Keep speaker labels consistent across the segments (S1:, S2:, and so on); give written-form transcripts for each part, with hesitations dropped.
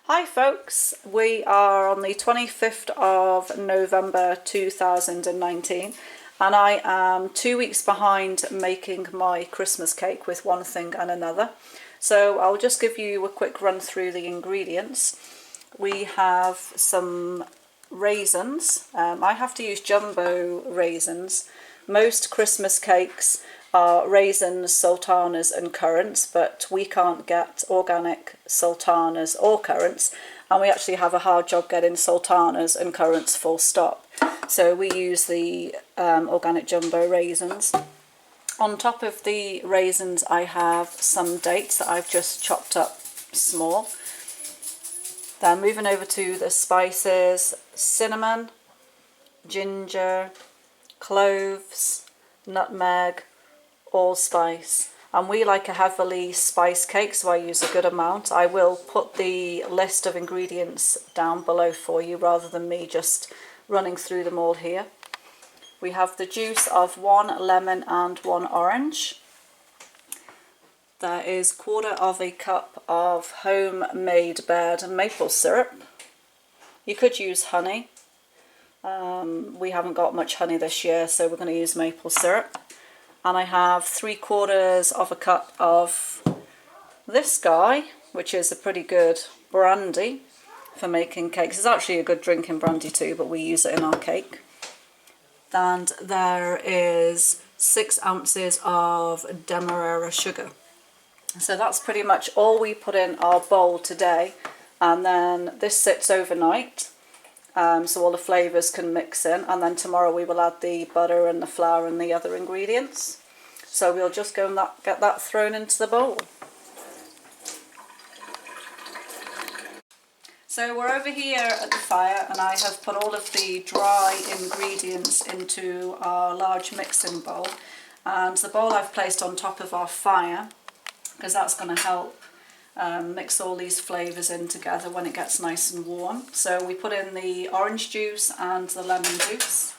S1: Hi folks, we are on the 25th of November 2019 and I am 2 weeks behind making my Christmas cake with one thing and another. So I'll just give you a quick run through the ingredients. We have some raisins. I have to use jumbo raisins. Most Christmas cakes are raisins, sultanas and currants, but we can't get organic sultanas or currants, and we actually have a hard job getting sultanas and currants full stop. So we use the organic jumbo raisins. On top of the raisins I have some dates that I've just chopped up small. Then moving over to the spices: cinnamon, ginger, cloves, nutmeg, allspice, and we like a heavily spiced cake, so I use a good amount. I will put the list of ingredients down below for you rather than me just running through them all here. We have the juice of 1 lemon and 1 orange. There is 1/4 cup of homemade Baird maple syrup. You could use honey. We haven't got much honey this year, so we're going to use maple syrup. And I have 3/4 cup of this guy, which is a pretty good brandy for making cakes. It's actually a good drinking brandy too, but we use it in our cake. And there is 6 ounces of demerara sugar. So that's pretty much all we put in our bowl today, and then this sits overnight. So all the flavours can mix in, and then tomorrow we will add the butter and the flour and the other ingredients. So we'll just go and get that thrown into the bowl. So we're over here at the fire, and I have put all of the dry ingredients into our large mixing bowl, and the bowl I've placed on top of our fire because that's going to help mix all these flavours in together when it gets nice and warm. So we put in the orange juice and the lemon juice.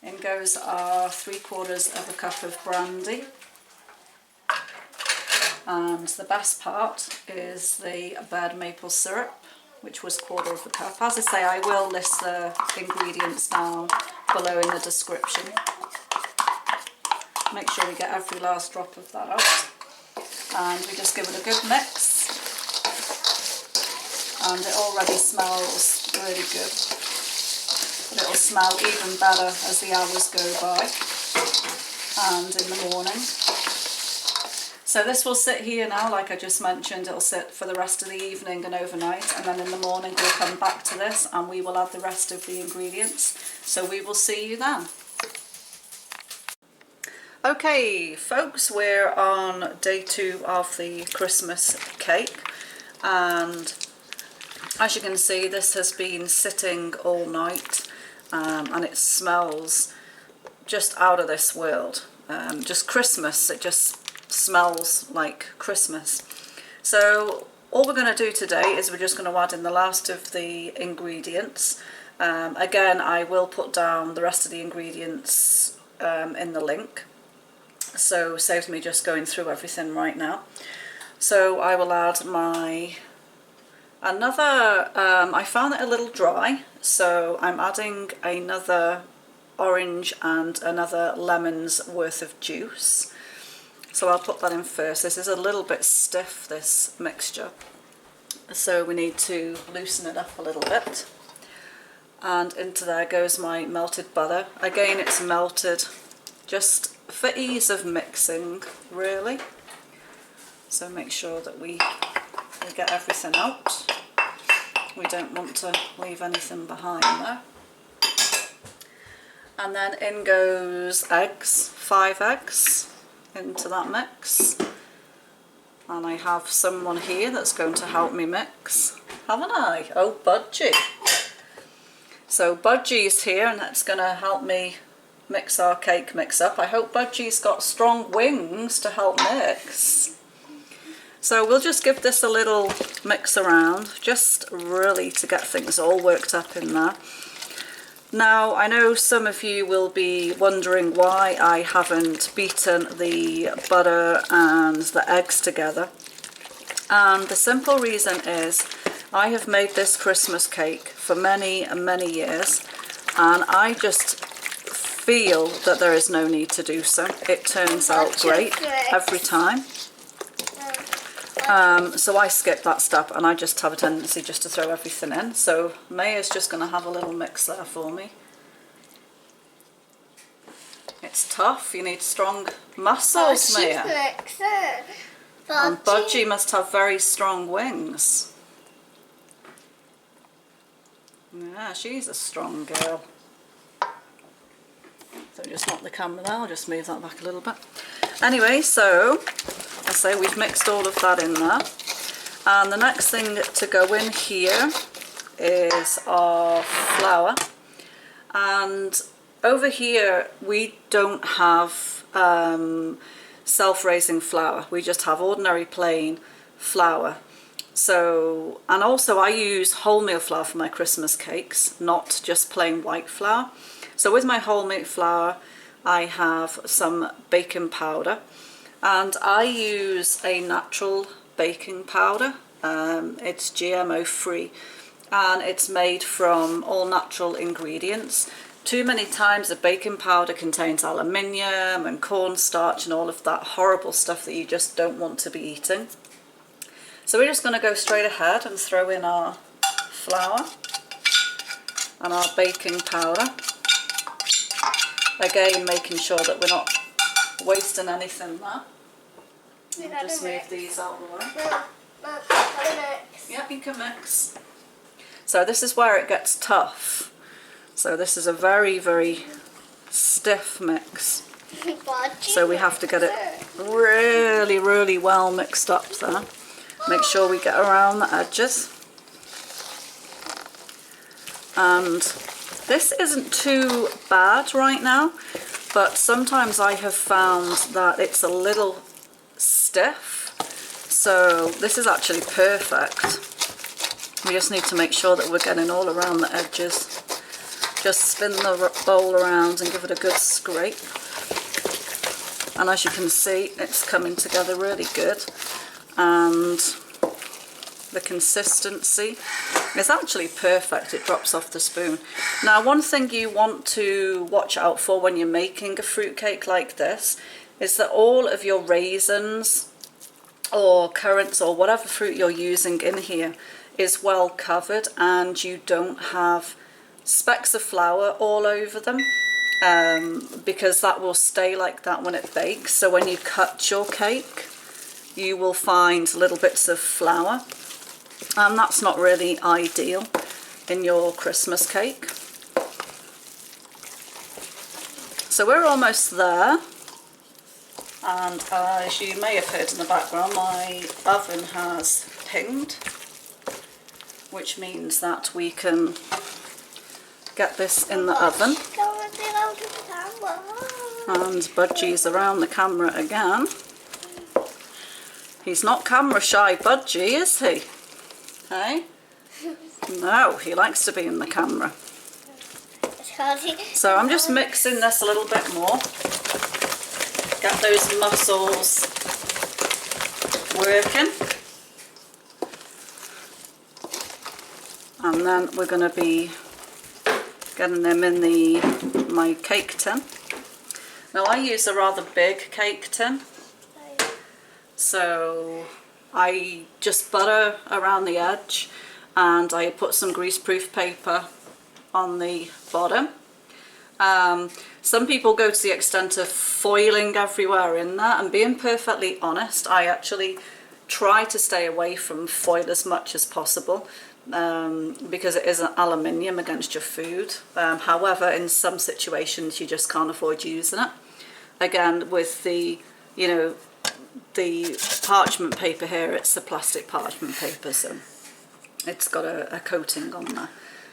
S1: In goes our 3/4 cup of brandy. And the best part is the Baird maple syrup, which was 1/4 cup. As I say, I will list the ingredients down below in the description. Make sure we get every last drop of that out. And we just give it a good mix, and it already smells really good, but it'll smell even better as the hours go by and in the morning. So this will sit here now, like I just mentioned. It'll sit for the rest of the evening and overnight, and then in the morning we'll come back to this and we will add the rest of the ingredients. So we will see you then. Okay folks, we're on day 2 of the Christmas cake, and as you can see this has been sitting all night, and it smells just out of this world. Just Christmas, it just smells like Christmas. So all we're going to do today is we're just going to add in the last of the ingredients. Again, I will put down the rest of the ingredients in the link, so saves me just going through everything right now. So I will add I found it a little dry, so I'm adding another orange and another lemon's worth of juice. So I'll put that in first. This is a little bit stiff, this mixture, so we need to loosen it up a little bit. And into there goes my melted butter. Again, it's melted just for ease of mixing, really. So make sure that we get everything out. We don't want to leave anything behind there. And then in goes eggs, 5 eggs into that mix. And I have someone here that's going to help me mix, haven't I? Oh, Budgie. So Budgie's here, and that's going to help me mix our cake mix up. I hope Budgie's got strong wings to help mix. So we'll just give this a little mix around, just really to get things all worked up in there. Now, I know some of you will be wondering why I haven't beaten the butter and the eggs together. And the simple reason is I have made this Christmas cake for many and many years, and I just feel that there is no need to do so. It turns out great every time. So I skip that step, and I just have a tendency just to throw everything in. So Maya's just going to have a little mix there for me. It's tough, you need strong muscles, Maya. And Budgie must have very strong wings. Yeah, she's a strong girl. So just knock the camera there, I'll just move that back a little bit. Anyway, so I say we've mixed all of that in there. And the next thing to go in here is our flour. And over here we don't have self-raising flour, we just have ordinary plain flour. So, and also I use wholemeal flour for my Christmas cakes, not just plain white flour. So with my wholemeal flour I have some baking powder, and I use a natural baking powder. It's GMO free and it's made from all natural ingredients. Too many times the baking powder contains aluminium and cornstarch and all of that horrible stuff that you just don't want to be eating. So we're just going to go straight ahead and throw in our flour and our baking powder. Again, making sure that we're not wasting anything there. I'll just move these out of the way. Yep, you can mix. So this is where it gets tough. So this is a very, very stiff mix. So we have to get it really, really well mixed up there. Make sure we get around the edges. And this isn't too bad right now, but sometimes I have found that it's a little stiff. So this is actually perfect. We just need to make sure that we're getting all around the edges. Just spin the bowl around and give it a good scrape. And as you can see, it's coming together really good. And the consistency is actually perfect. It drops off the spoon. Now, one thing you want to watch out for when you're making a fruit cake like this is that all of your raisins or currants or whatever fruit you're using in here is well covered, and you don't have specks of flour all over them, because that will stay like that when it bakes. So when you cut your cake, you will find little bits of flour, and that's not really ideal in your Christmas cake. So we're almost there, and as you may have heard in the background, my oven has pinged, which means that we can get this in the oven. And Budgie's around the camera again. He's not camera shy, Budgie, is he? Hey? No, he likes to be in the camera. So I'm just mixing this a little bit more. Get those muscles working. And then we're going to be getting them in my cake tin. Now I use a rather big cake tin, so I just butter around the edge and I put some greaseproof paper on the bottom. Some people go to the extent of foiling everywhere in there, and being perfectly honest, I actually try to stay away from foil as much as possible. Because it is an aluminium against your food. However, in some situations you just can't afford using it. Again, with the, you know, the parchment paper here, it's the plastic parchment paper, so it's got a coating on there.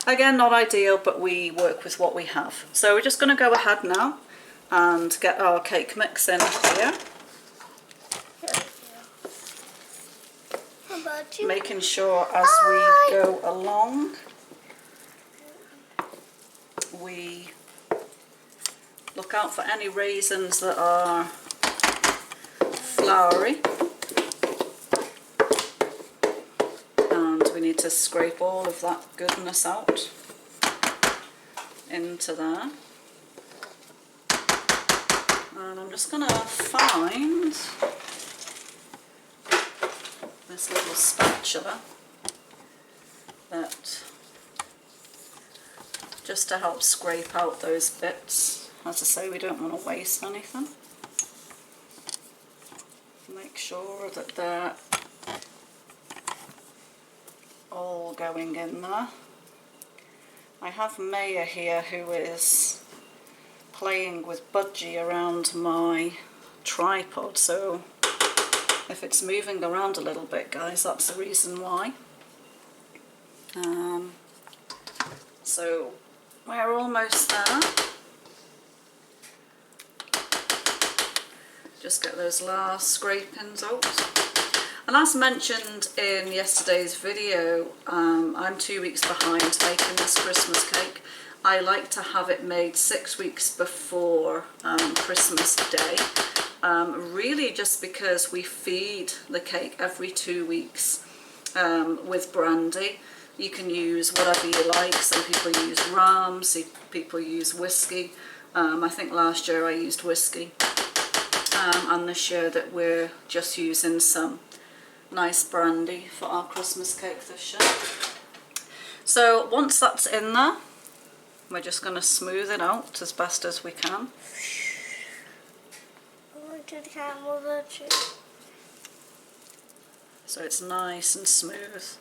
S1: Again, not ideal, but we work with what we have. So we're just going to go ahead now and get our cake mix in here. Making sure as we go along we look out for any raisins that are floury. to scrape all of that goodness out into there. And I'm just going to find this little spatula that just to help scrape out those bits. As I say, we don't want to waste anything. Make sure that they're all going in there. I have Maya here who is playing with Budgie around my tripod, so if it's moving around a little bit, guys, that's the reason why. So we're almost there. Just get those last scrapings out. And as mentioned in yesterday's video, I'm 2 weeks behind making this Christmas cake. I like to have it made 6 weeks before Christmas Day, really just because we feed the cake every 2 weeks with brandy. You can use whatever you like. Some people use rum, some people use whiskey. I think last year I used whiskey, and this year that we're just using some nice brandy for our Christmas cake this year. So once that's in there, we're just going to smooth it out as best as we can. So it's nice and smooth.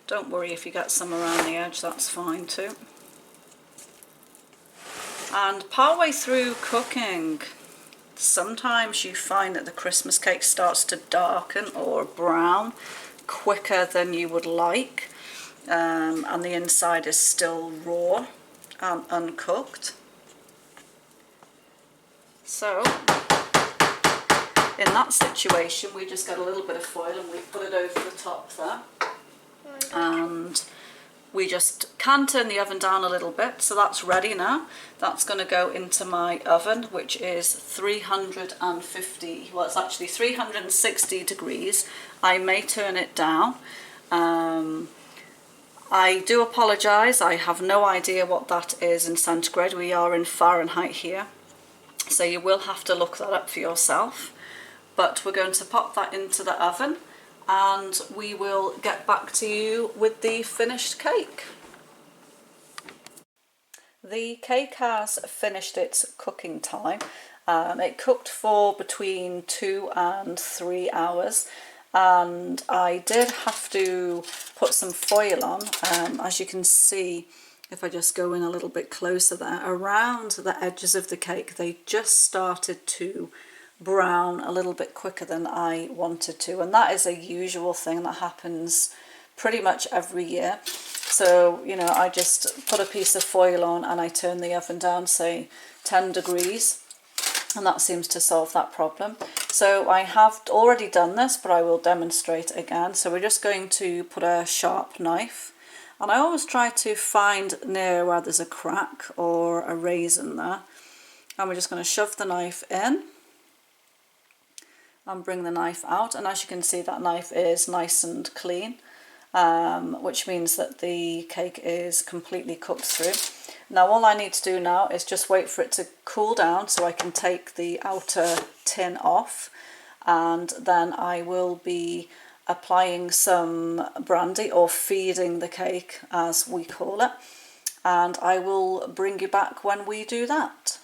S1: Don't worry if you get some around the edge, that's fine too. And partway through cooking, sometimes you find that the Christmas cake starts to darken or brown quicker than you would like, and the inside is still raw and uncooked. So in that situation, we just get a little bit of foil and we put it over the top there. And we just can turn the oven down a little bit, so that's ready now. That's going to go into my oven, which is 350, well, it's actually 360 degrees. I may turn it down. I do apologise, I have no idea what that is in centigrade. We are in Fahrenheit here, so you will have to look that up for yourself. But we're going to pop that into the oven, and we will get back to you with the finished cake. The cake has finished its cooking time. It cooked for between 2 and 3 hours, and I did have to put some foil on. As you can see, if I just go in a little bit closer there, around the edges of the cake, they just started to brown a little bit quicker than I wanted to, and that is a usual thing that happens pretty much every year. So, you know, I just put a piece of foil on and I turn the oven down, say 10 degrees, and that seems to solve that problem. So I have already done this, but I will demonstrate again. So we're just going to put a sharp knife, and I always try to find near where there's a crack or a raisin there, and we're just going to shove the knife in and bring the knife out, and as you can see, that knife is nice and clean, which means that the cake is completely cooked through. Now all I need to do now is just wait for it to cool down so I can take the outer tin off, and then I will be applying some brandy, or feeding the cake as we call it, and I will bring you back when we do that.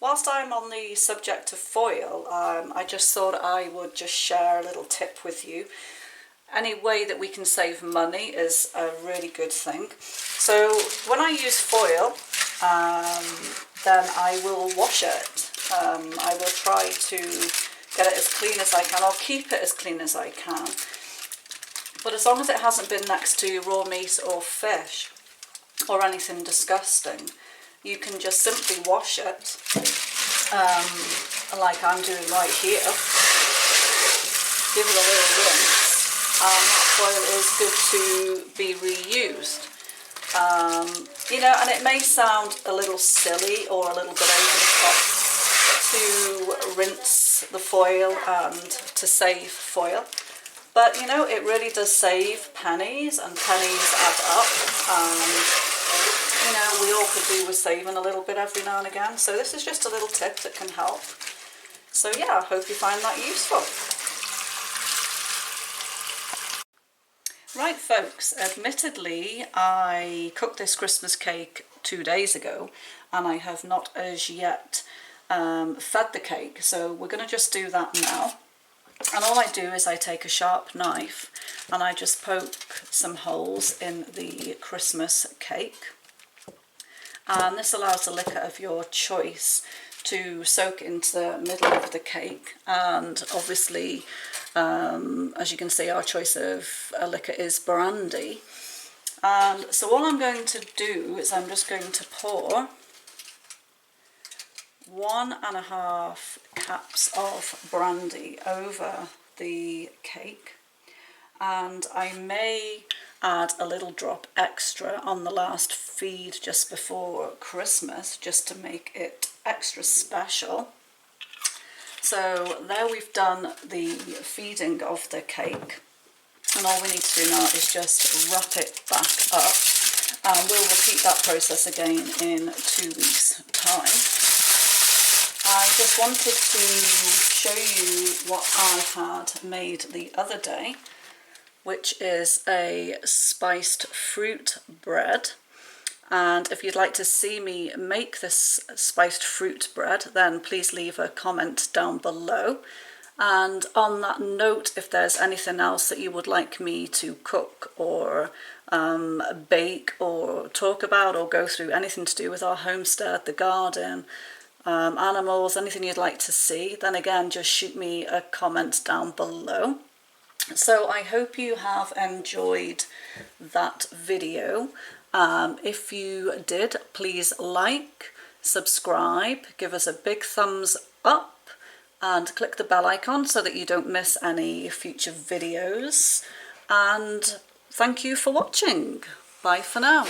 S1: Whilst I'm on the subject of foil, I just thought I would just share a little tip with you. Any way that we can save money is a really good thing. So when I use foil, then I will wash it. I will try to get it as clean as I can, or keep it as clean as I can. But as long as it hasn't been next to raw meat or fish or anything disgusting, you can just simply wash it, like I'm doing right here. Give it a little rinse, and that foil is good to be reused. You know, and it may sound a little silly or a little bit over the top to rinse the foil and to save foil, But you know, it really does save pennies, and pennies add up. You know, we all could do with saving a little bit every now and again. So this is just a little tip that can help. So yeah, I hope you find that useful. Right folks, admittedly I cooked this Christmas cake 2 days ago and I have not as yet fed the cake, so we're going to just do that now. And all I do is I take a sharp knife and I just poke some holes in the Christmas cake, and this allows the liquor of your choice to soak into the middle of the cake. And obviously, as you can see, our choice of a liquor is brandy. And so all I'm going to do is I'm just going to pour 1.5 caps of brandy over the cake, and I may add a little drop extra on the last feed just before Christmas, just to make it extra special. So there we've done the feeding of the cake, and all we need to do now is just wrap it back up, and we'll repeat that process again in 2 weeks' time. I just wanted to show you what I had made the other day, which is a spiced fruit bread. And if you'd like to see me make this spiced fruit bread, then please leave a comment down below. And on that note, if there's anything else that you would like me to cook or bake or talk about or go through, anything to do with our homestead, the garden, animals, anything you'd like to see, then again just shoot me a comment down below. So I hope you have enjoyed that video. If you did, please like, subscribe, give us a big thumbs up, and click the bell icon so that you don't miss any future videos. And thank you for watching. Bye for now.